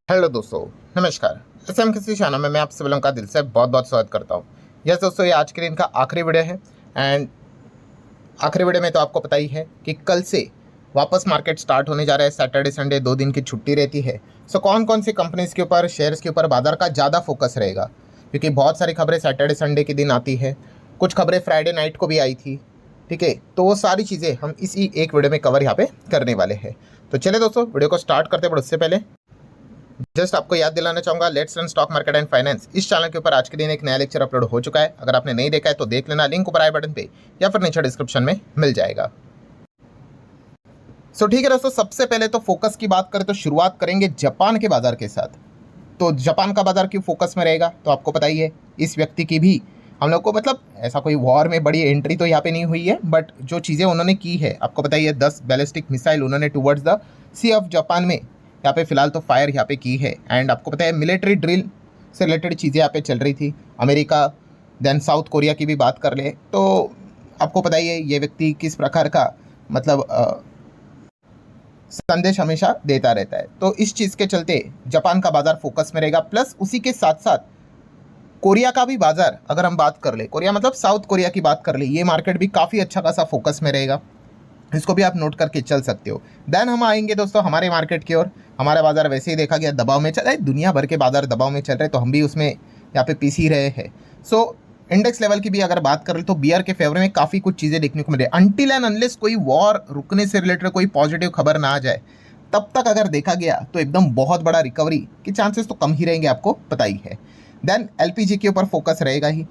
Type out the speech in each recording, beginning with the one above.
Hello दोस्तों, नमस्कार। SM किसी चैनल में मैं आप सभी लोगों का दिल से बहुत बहुत स्वागत करता हूँ। यस दोस्तों, ये आज के दिन का आखिरी वीडियो है। एंड आखिरी वीडियो में तो आपको पता ही है कि कल से वापस मार्केट स्टार्ट होने जा रहा है। सैटरडे संडे 2 दिन की छुट्टी रहती है। सो कौन कौन सी कंपनीज के ऊपर, शेयर्स के ऊपर बाजार का ज़्यादा फोकस रहेगा, क्योंकि बहुत सारी खबरें सैटरडे संडे के दिन आती है। कुछ खबरें फ्राइडे नाइट को भी आई थी। ठीक है, तो वो सारी चीज़ें हम इसी एक वीडियो में कवर यहाँ पे करने वाले हैं। तो चलिए दोस्तों, वीडियो को स्टार्ट करते हैं। बट उससे पहले जस्ट आपको याद दिलाना चाहूंगा, let's run stock market and finance इस चैनल के ऊपर आज के दिन एक नया लेक्चर अपलोड हो चुका है। अगर आपने नहीं देखा है तो देख लेना, लिंक ऊपर आई बटन पे या फिर नीचे डिस्क्रिप्शन में मिल जाएगा। सो ठीक है दोस्तों, सबसे पहले तो फोकस की बात करें तो शुरुआत करेंगे जापान के बाजार के साथ। तो जापान का बाजार क्यों फोकस में रहेगा, तो आपको पता ही है इस व्यक्ति की भी हम लोग को मतलब ऐसा कोई वॉर में बड़ी एंट्री तो यहाँ पे नहीं हुई है, बट जो चीज़ें उन्होंने की है आपको पता ही है। 10 बैलिस्टिक मिसाइल उन्होंने towards the sea of Japan में यहाँ पे फिलहाल तो फायर यहाँ पे की है। एंड आपको पता है मिलिट्री ड्रिल से रिलेटेड चीज़ें यहाँ पे चल रही थी। अमेरिका देन साउथ कोरिया की भी बात कर ले तो आपको पता ही है ये व्यक्ति किस प्रकार का मतलब संदेश हमेशा देता रहता है। तो इस चीज़ के चलते जापान का बाजार फोकस में रहेगा। प्लस उसी के साथ साथ कोरिया का भी बाजार अगर हम बात कर ले, कोरिया मतलब साउथ कोरिया की बात कर ले, ये मार्केट भी काफ़ी अच्छा खासा फोकस में रहेगा। इसको भी आप नोट करके चल सकते हो। देन हम आएंगे दोस्तों हमारे मार्केट की ओर। हमारा बाजार वैसे ही देखा गया दबाव में चल रहा है, दुनिया भर के बाजार दबाव में चल रहे हैं, तो हम भी उसमें यहाँ पे पीस ही रहे हैं। सो इंडेक्स लेवल की भी अगर बात करें तो बियर के फेवर में काफ़ी कुछ चीज़ें देखने को मिल रही है। अनटिल एंड अनलेस कोई वॉर रुकने से रिलेटेड कोई पॉजिटिव खबर ना आ जाए, तब तक अगर देखा गया तो एकदम बहुत बड़ा रिकवरी के चांसेस तो कम ही रहेंगे, आपको पता ही है। देन एलपीजी के ऊपर फोकस रहेगा ही।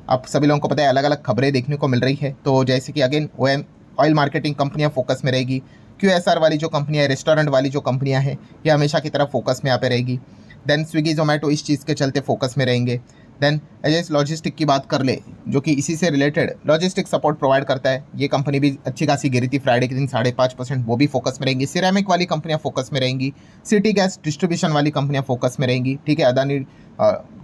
आप सभी लोगों को पता है अलग अलग खबरें देखने को मिल रही है। तो जैसे कि अगेन ओएम ऑयल मार्केटिंग कंपनियां फोकस में रहेगी। क्यूएसआर वाली जो कंपनियां, रेस्टोरेंट वाली जो कंपनियां हैं, ये हमेशा की तरफ फोकस में यहाँ पे रहेगी। देन स्विगी जोमेटो इस चीज़ के चलते फोकस में रहेंगे। देन एजेस लॉजिस्टिक की बात कर ले, जो कि इसी से रिलेटेड लॉजिस्टिक सपोर्ट प्रोवाइड करता है, ये कंपनी भी अच्छी खासी गिरी थी फ्राइडे के दिन 5.5%, वो भी फोकस में रहेंगी। सिरेमिक वाली कंपनियां फोकस में रहेंगी। सिटी गैस डिस्ट्रीब्यूशन वाली कंपनियां फोकस में रहेंगी। ठीक है, अदानी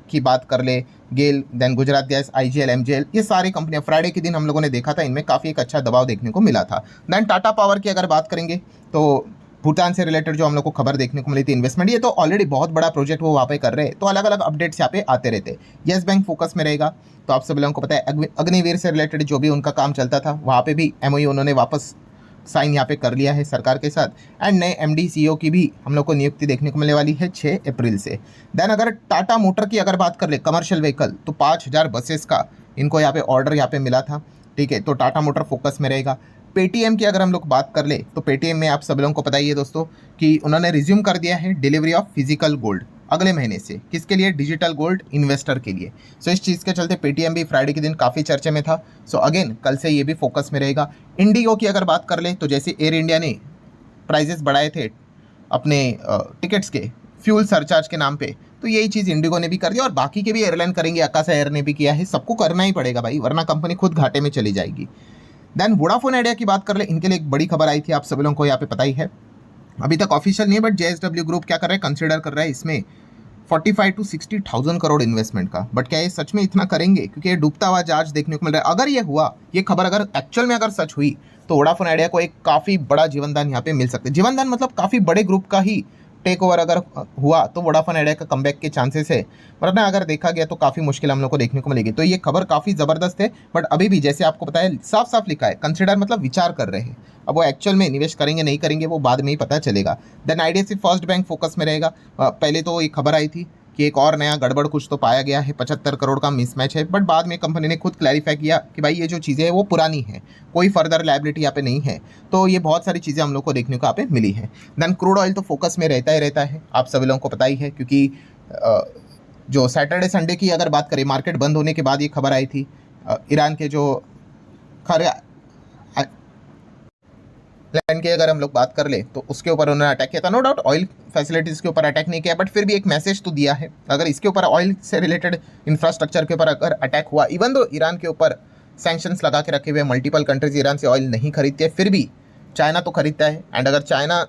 की बात कर ले, गेल, देन गुजरात गैस, आईजीएल, एमजीएल, ये सारी कंपनियां फ्राइडे के दिन हम लोगों ने देखा था, इनमें काफ़ी एक अच्छा दबाव देखने को मिला था। देन टाटा पावर की अगर बात करेंगे तो भूटान से रिलेटेड जो हम लोग को खबर देखने को मिली थी इन्वेस्टमेंट, ये तो ऑलरेडी बहुत बड़ा प्रोजेक्ट वो वहाँ पे कर रहे हैं, तो अलग अलग अपडेट्स यहाँ पे आते रहते हैं। येस बैंक फोकस में रहेगा। तो आप सभी लोगों को पता है अग्निवीर से रिलेटेड जो भी उनका काम चलता था, वहाँ पे भी एमओयू उन्होंने वापस साइन यहाँ पे कर लिया है सरकार के साथ। एंड नए एमडी सीईओ की भी हम लोग को नियुक्ति देखने को मिलने वाली है 6 अप्रैल से। देन अगर टाटा मोटर की अगर बात कर ले, कमर्शियल व्हीकल, तो 5000 बसेस का इनको यहाँ पे ऑर्डर यहाँ पे मिला था। ठीक है, तो टाटा मोटर फोकस में रहेगा। पेटीएम की अगर हम लोग बात कर ले तो पेटीएम में आप सब लोगों को पता ही है दोस्तों कि उन्होंने रिज्यूम कर दिया है डिलीवरी ऑफ फिजिकल गोल्ड अगले महीने से। किसके लिए? डिजिटल गोल्ड इन्वेस्टर के लिए। सो इस चीज़ के चलते पेटीएम भी फ्राइडे के दिन काफ़ी चर्चे में था। सो अगेन कल से ये भी फोकस में रहेगा। इंडिगो की अगर बात कर ले तो जैसे एयर इंडिया ने प्राइजेस बढ़ाए थे अपने टिकट्स के फ्यूल सरचार्ज के नाम पे, तो यही चीज़ इंडिगो ने भी कर दिया और बाकी के भी एयरलाइन करेंगे। आकाशा एयर ने भी किया है। सबको करना ही पड़ेगा भाई, वरना कंपनी खुद घाटे में चली जाएगी। देन वोडाफोन आइडिया की बात कर ले, इनके लिए एक बड़ी खबर आई थी, आप सभी लोगों को यहाँ पे पता ही है। अभी तक ऑफिशियल नहीं है, बट जेएसडब्ल्यू ग्रुप क्या कर रहा है, कंसिडर कर रहा है इसमें 45 to 60,000 करोड़ इन्वेस्टमेंट का। बट क्या ये सच में इतना करेंगे? क्योंकि ये डूबता हुआ जहाज देखने को मिल रहा है। अगर ये हुआ, ये खबर अगर एक्चुअल में अगर सच हुई, तो वोडाफोन आइडिया को एक काफ़ी बड़ा जीवनदान यहाँ पे मिल सकता है। जीवनदान मतलब काफ़ी बड़े ग्रुप का ही टेक ओवर अगर हुआ तो वोडाफोन आइडिया का कमबैक के चांसेस है, वरना अगर देखा गया तो काफ़ी मुश्किल हम लोग को देखने को मिलेगी। तो ये खबर काफ़ी ज़बरदस्त है। बट अभी भी जैसे आपको पता है साफ साफ लिखा है कंसिडर, मतलब विचार कर रहे हैं। अब वो एक्चुअल में निवेश करेंगे नहीं करेंगे वो बाद में ही पता चलेगा। Then IDFC first bank focus में रहेगा। पहले तो एक खबर आई थी कि एक और नया गड़बड़ कुछ तो पाया गया है, 75 करोड़ का मिसमैच है, बट बाद में कंपनी ने खुद क्लैरिफाई किया कि भाई ये जो चीज़ें हैं वो पुरानी है, कोई फर्दर लायबिलिटी यहाँ पे नहीं है। तो ये बहुत सारी चीज़ें हम लोग को देखने को यहाँ पे मिली है। देन क्रूड ऑयल तो फोकस में रहता ही रहता है, आप सभी लोगों को पता ही है, क्योंकि जो सैटरडे संडे की अगर बात करें, मार्केट बंद होने के बाद ये खबर आई थी ईरान के जो खर लैंड की अगर हम लोग बात कर ले तो उसके ऊपर उन्होंने अटैक किया था। नो डाउट ऑयल फैसिलिटीज़ के ऊपर अटैक नहीं किया, बट फिर भी एक मैसेज तो दिया है। अगर इसके ऊपर ऑयल से रिलेटेड इंफ्रास्ट्रक्चर के ऊपर अगर अटैक हुआ, इवन दो ईरान के ऊपर सैंक्शंस लगा के रखे हुए मल्टीपल कंट्रीज ईरान से ऑयल नहीं खरीदती है, फिर भी चाइना तो खरीदता है। एंड अगर चाइना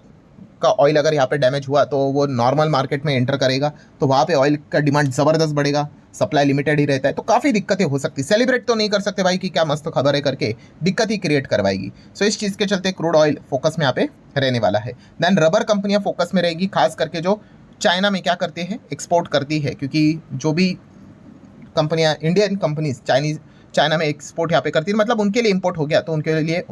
का ऑयल अगर यहाँ पे डैमेज हुआ तो वो नॉर्मल मार्केट में एंटर करेगा, तो वहाँ पे ऑयल का डिमांड ज़बरदस्त बढ़ेगा, सप्लाई लिमिटेड ही रहता है, तो काफ़ी दिक्कतें हो सकती है। सेलिब्रेट तो नहीं कर सकते भाई कि क्या मस्त खबर है करके, दिक्कत ही क्रिएट करवाएगी। सो इस चीज़ के चलते क्रूड ऑयल फोकस में यहाँ पे रहने वाला है। देन रबर कंपनियाँ फोकस में रहेगी, खास करके जो चाइना में क्या करते हैं, एक्सपोर्ट करती है, क्योंकि जो भी कंपनियां, इंडियन कंपनीज चाइना में एक्सपोर्ट यहाँ पे करती है, मतलब उनके लिए इंपोर्ट हो गया तो उनके लिए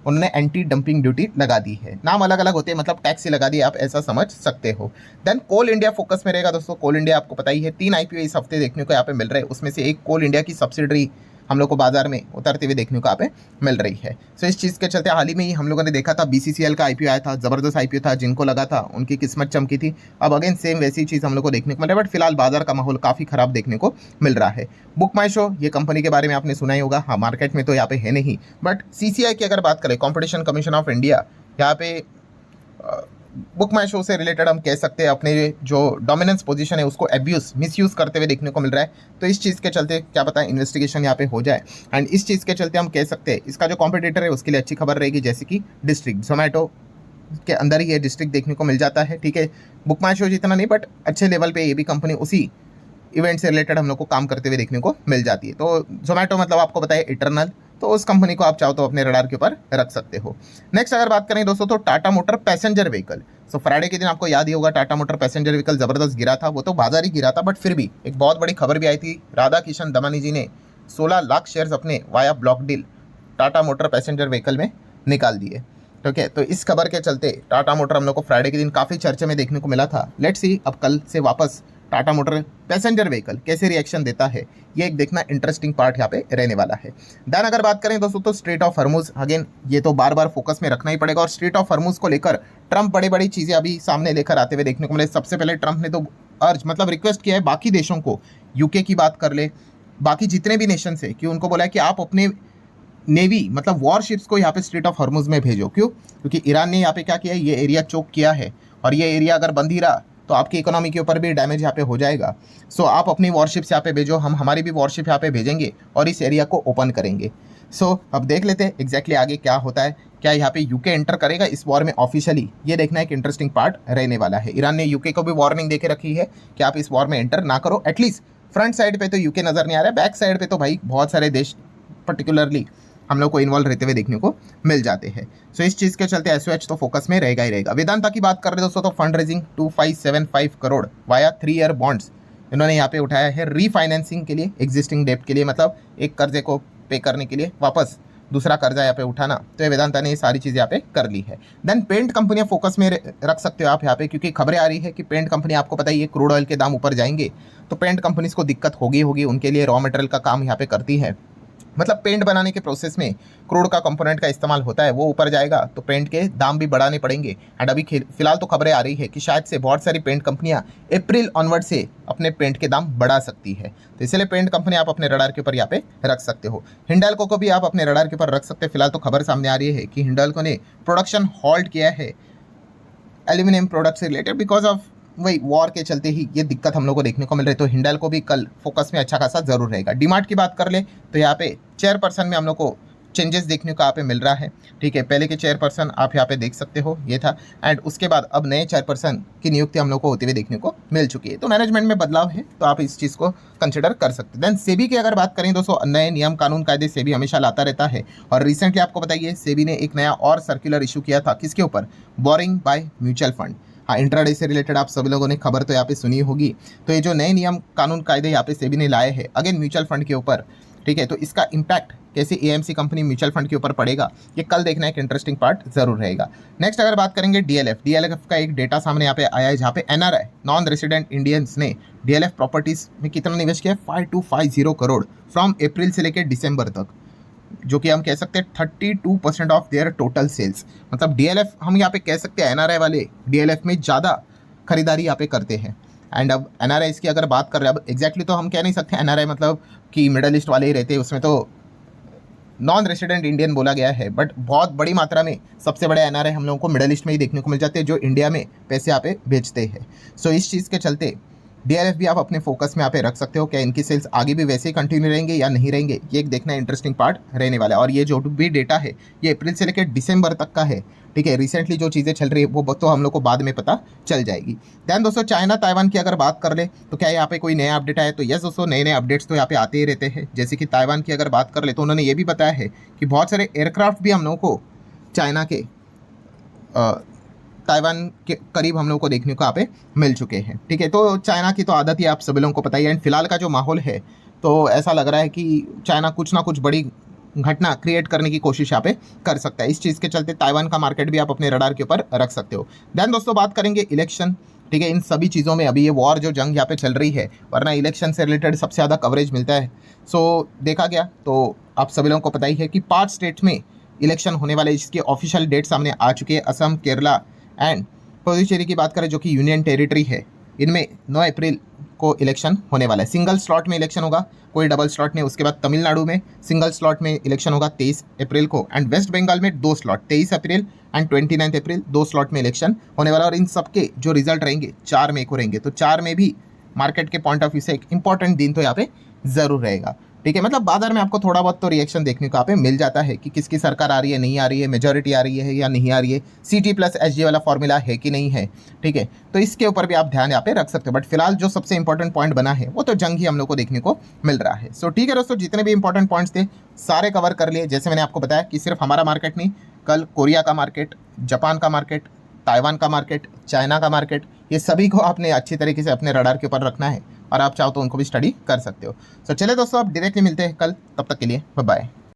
उन्होंने एंटी डंपिंग ड्यूटी लगा दी है। नाम अलग अलग होते हैं, मतलब टैक्स ही लगा दिए, आप ऐसा समझ सकते हो। देन कोल इंडिया फोकस में रहेगा दोस्तों। कोल इंडिया आपको पता ही है, 3 IPO इस हफ्ते देखने को यहाँ पे मिल रहे हैं, उसमें से एक कोल इंडिया की सब्सिडरी हम लोग को बाजार में उतरते हुए देखने को यहाँ पे मिल रही है। सो इस चीज़ के चलते हाल ही में ही हम लोगों ने देखा था BCCL का IPO आया था, जबरदस्त IPO था, जिनको लगा था उनकी किस्मत चमकी थी। अब अगेन सेम वैसी चीज़ हम लोग को देखने को मिल रहा है, बट फिलहाल बाजार का माहौल काफ़ी खराब देखने को मिल रहा है। बुक माई शो, ये कंपनी के बारे में आपने सुना ही होगा, हाँ मार्केट में तो यहाँ पे है नहीं, बट CCI की अगर बात करें, कॉम्पिटिशन कमीशन ऑफ इंडिया, यहाँ पे बुक माई शो से रिलेटेड हम कह सकते हैं अपने जो डोमिनेंस पोजीशन है उसको एब्यूज मिसयूज़ करते हुए देखने को मिल रहा है। तो इस चीज़ के चलते क्या पता इन्वेस्टिगेशन यहाँ पे हो जाए, एंड इस चीज़ के चलते हम कह सकते हैं इसका जो कॉम्पिटिटर है उसके लिए अच्छी खबर रहेगी, जैसे कि डिस्ट्रिक्ट जोमेटो के अंदर ही ये डिस्ट्रिक्ट देखने को मिल जाता है। ठीक है, बुक माई शो जितना नहीं, बट अच्छे लेवल पे ये भी कंपनी उसी इवेंट से रिलेटेड हम लोग को काम करते हुए देखने को मिल जाती है। तो जोमेटो मतलब आपको बताया इटरनल, तो उस कंपनी को आप चाहो तो अपने रडार के ऊपर रख सकते हो। नेक्स्ट अगर बात करें दोस्तों, तो Tata motor passenger vehicle. So Friday के दिन आपको याद ही होगा, टाटा मोटर पैसेंजर व्हीकल जबरदस्त गिरा था, वो तो बाजार ही गिरा था, बट फिर भी एक बहुत बड़ी खबर भी आई थी, राधा किशन दमानी जी ने 16 लाख शेयर्स अपने via block deal Tata motor passenger vehicle में निकाल दिए। ठीक है, तो इस खबर के चलते टाटा मोटर हम लोग को फ्राइडे के दिन काफ़ी चर्चे में देखने को मिला था। लेट्स सी अब कल से वापस टाटा मोटर पैसेंजर व्हीकल कैसे रिएक्शन देता है, ये एक देखना इंटरेस्टिंग पार्ट यहाँ पे रहने वाला है। देन अगर बात करें दोस्तों, तो स्ट्रेट ऑफ हॉर्मुज, अगेन ये तो बार बार फोकस में रखना ही पड़ेगा, और स्ट्रेट ऑफ हॉर्मुज को लेकर ट्रंप बड़ी बड़ी चीज़ें अभी सामने लेकर आते हुए देखने को मिले। सबसे पहले ट्रंप ने तो मतलब रिक्वेस्ट किया है बाकी देशों को, यूके की बात कर ले, बाकी जितने भी नेशन से, कि उनको बोला है कि आप अपने नेवी मतलब वॉरशिप्स को यहाँ पे स्ट्रेट ऑफ हॉर्मुज में भेजो। क्यों? क्योंकि ईरान ने यहाँ पे क्या किया है, ये एरिया चोक किया है, और ये एरिया अगर बंद ही रहा तो आपकी इकोनॉमी के ऊपर भी डैमेज यहाँ पे हो जाएगा। सो आप अपनी वॉरशिप्स यहाँ पे भेजो, हम हमारी भी वॉरशिप यहाँ पे भेजेंगे और इस एरिया को ओपन करेंगे। सो अब देख लेते हैं एग्जैक्टली आगे क्या होता है, क्या यहाँ पे यूके एंटर करेगा इस वॉर में ऑफिशियली, ये देखना एक इंटरेस्टिंग पार्ट रहने वाला है। ईरान ने यूके को भी वार्निंग दे के रखी है कि आप इस वॉर में एंटर ना करो। एटलीस्ट फ्रंट साइड पे तो यूके नजर नहीं आ रहा है, बैक साइड पे तो भाई बहुत सारे देश पर्टिकुलरली हम लोग को इन्वॉल्व रहते हुए देखने को मिल जाते हैं। सो इस चीज़ के चलते एसओएच तो फोकस में रहेगा ही रहेगा। वेदांता की बात कर रहे दोस्तों, तो fund raising 2575 crore via 3 year bonds इन्होंने यहाँ पे उठाया है रीफाइनेंसिंग के लिए, एग्जिस्टिंग डेप्ट के लिए, मतलब एक कर्जे को पे करने के लिए वापस दूसरा कर्जा यहाँ पे उठाना। तो ये वेदांता ने ये सारी चीज़ यहाँ पे कर ली है। देन पेंट कंपनियां फोकस में रख सकते हो आप यहाँ पे, क्योंकि खबरें आ रही है कि पेंट कंपनी, आपको पता ही है क्रूड ऑयल के दाम ऊपर जाएंगे तो पेंट कंपनीज को दिक्कत होगी, उनके लिए रॉ मटेरियल का काम यहाँ पे करती है, मतलब पेंट बनाने के प्रोसेस में क्रूड का कंपोनेंट का इस्तेमाल होता है, वो ऊपर जाएगा तो पेंट के दाम भी बढ़ाने पड़ेंगे। एंड अभी फिलहाल तो खबरें आ रही है कि शायद से बहुत सारी पेंट कंपनियां अप्रैल ऑनवर्ड से अपने पेंट के दाम बढ़ा सकती है, तो इसलिए पेंट कंपनी आप अपने रडार के ऊपर यहाँ पे रख सकते हो। हिंडाल्को को भी आप अपने रडार के ऊपर रख सकते हैं। फिलहाल तो खबर सामने आ रही है कि हिंडाल्को ने प्रोडक्शन हॉल्ट किया है एल्यूमिनियम प्रोडक्ट से रिलेटेड, बिकॉज ऑफ वही वॉर के चलते ही ये दिक्कत हम लोग को देखने को मिल रही है। तो हिंडाल्को भी कल फोकस में अच्छा खासा जरूर रहेगा। डीमार्ट की बात कर ले तो यहाँ पे चेयरपर्सन में हम लोग को चेंजेस देखने को यहाँ पे मिल रहा है। ठीक है, पहले के चेयरपर्सन आप यहाँ पे देख सकते हो, ये था, एंड उसके बाद अब नए चेयरपर्सन की नियुक्ति हम लोग को होते हुए देखने को मिल चुकी है। तो मैनेजमेंट में बदलाव है, तो आप इस चीज़ को कंसिडर कर सकते हैं। देन सेबी की अगर बात करें दोस्तों, नए नियम कानून कायदे सेबी हमेशा लाता रहता है, और रिसेंटली आपको बताइए सेबी ने एक नया और सर्कुलर इशू किया था, किसके ऊपर? Boring by mutual fund. हाँ, इंट्राडे से रिलेटेड आप सभी लोगों ने खबर तो यहाँ पे सुनी होगी। तो ये जो नए नियम कानून कायदे यहाँ पे सेबी ने लाए हैं अगेन म्यूचुअल फंड के ऊपर, ठीक है, तो इसका इम्पैक्ट कैसे एएमसी कंपनी म्यूचुअल फंड के ऊपर पड़ेगा, ये कल देखना एक इंटरेस्टिंग पार्ट जरूर रहेगा। नेक्स्ट अगर बात करेंगे डीएलएफ का एक डेटा सामने यहाँ पे आया है, जहाँ पे एनआरआई नॉन रेसिडेंट इंडियंस ने डीएलएफ प्रॉपर्टीज में कितना निवेश किया है, 5250 करोड़ फ्रॉम अप्रैल से लेकर दिसंबर तक, जो कि हम कह सकते हैं 32% ऑफ देयर टोटल सेल्स। मतलब डीएलएफ हम यहाँ पे कह सकते हैं एनआरआई वाले डीएलएफ में ज़्यादा खरीदारी यहाँ पे करते हैं। एंड अब एनआरआई की अगर बात कर रहे हैं, अब एग्जैक्टली तो हम कह नहीं सकते एनआरआई मतलब कि मिडल ईस्ट वाले ही रहते हैं, उसमें तो नॉन रेसिडेंट इंडियन बोला गया है, बट बहुत बड़ी मात्रा में सबसे बड़े एनआरआई हम लोगों को मिडल ईस्ट में ही देखने को मिल जाते हैं, जो इंडिया में पैसे यहाँ पे भेजते हैं। सो इस चीज़ के चलते डीएलएफ भी आप अपने फोकस में यहाँ पे रख सकते हो। क्या इनकी सेल्स आगे भी वैसे ही कंटिन्यू रहेंगे या नहीं रहेंगे, ये एक देखना इंटरेस्टिंग पार्ट रहने वाला है। और ये जो भी डेटा है ये अप्रैल से लेकर दिसंबर तक का है, ठीक है। रिसेंटली जो चीज़ें चल रही है वो तो हम लोग को बाद में पता चल जाएगी। दैन दोस्तों चाइना ताइवान की अगर बात कर ले तो क्या यहाँ पे कोई नया अपडेट आया, तो यस दोस्तों नए अपडेट्स तो यहाँ पे आते ही रहते हैं। जैसे कि ताइवान की अगर बात कर ले तो उन्होंने ये भी बताया है कि बहुत सारे एयरक्राफ्ट भी हम लोगों को चाइना के ताइवान के करीब हम लोग को देखने को यहाँ पे मिल चुके हैं। ठीक है, तो चाइना की तो आदत ही आप सभी लोगों को पता ही है। एंड फिलहाल का जो माहौल है तो ऐसा लग रहा है कि चाइना कुछ ना कुछ बड़ी घटना क्रिएट करने की कोशिश यहाँ पे कर सकता है। इस चीज़ के चलते ताइवान का मार्केट भी आप अपने रडार के ऊपर रख सकते हो। देन दोस्तों बात करेंगे इलेक्शन। ठीक है, इन सभी चीज़ों में अभी ये वॉर जो जंग यहाँ पे चल रही है, वरना इलेक्शन से रिलेटेड सबसे ज़्यादा कवरेज मिलता है। सो देखा गया तो आप सभी लोगों को पता ही है कि 5 स्टेट में इलेक्शन होने वाले, जिसकी ऑफिशियल डेट सामने आ चुकी है। असम, केरला एंड पुडुचेरी की बात करें जो कि यूनियन टेरिटरी है, इनमें 9 अप्रैल को इलेक्शन होने वाला है। सिंगल स्लॉट में इलेक्शन होगा, कोई डबल स्लॉट नहीं। उसके बाद तमिलनाडु में सिंगल स्लॉट में इलेक्शन होगा 23 अप्रैल को। एंड वेस्ट बंगाल में 2 slot, 23 April and 29 April, 2 slot में इलेक्शन होने वाला। और इन सबके जो रिजल्ट रहेंगे 4 मई को रहेंगे। तो 4 में भी मार्केट के पॉइंट ऑफ व्यू से एक इंपॉर्टेंट दिन तो यहाँ पे ज़रूर रहेगा। ठीक है, मतलब बाजार में आपको थोड़ा बहुत तो रिएक्शन देखने को यहाँ पे मिल जाता है कि किसकी सरकार आ रही है, नहीं आ रही है, मेजॉरिटी आ रही है या नहीं आ रही है, CT+SG वाला फॉर्मूला है कि नहीं है। ठीक है, तो इसके ऊपर भी आप ध्यान यहाँ पे रख सकते हो। बट फिलहाल जो सबसे इंपॉर्टेंट पॉइंट बना है वो तो जंग ही हम लोग को देखने को मिल रहा है। सो ठीक है दोस्तों, जितने भी इंपॉर्टेंट पॉइंट्स थे सारे कवर कर लिए। जैसे मैंने आपको बताया कि सिर्फ हमारा मार्केट नहीं, कल कोरिया का मार्केट, जापान का मार्केट, ताइवान का मार्केट, चाइना का मार्केट, ये सभी को आपने अच्छी तरीके से अपने रडार के ऊपर रखना है और आप चाहो तो उनको भी स्टडी कर सकते हो। तो चलिए दोस्तों, आप डायरेक्टली मिलते हैं कल, तब तक के लिए बाय बाय।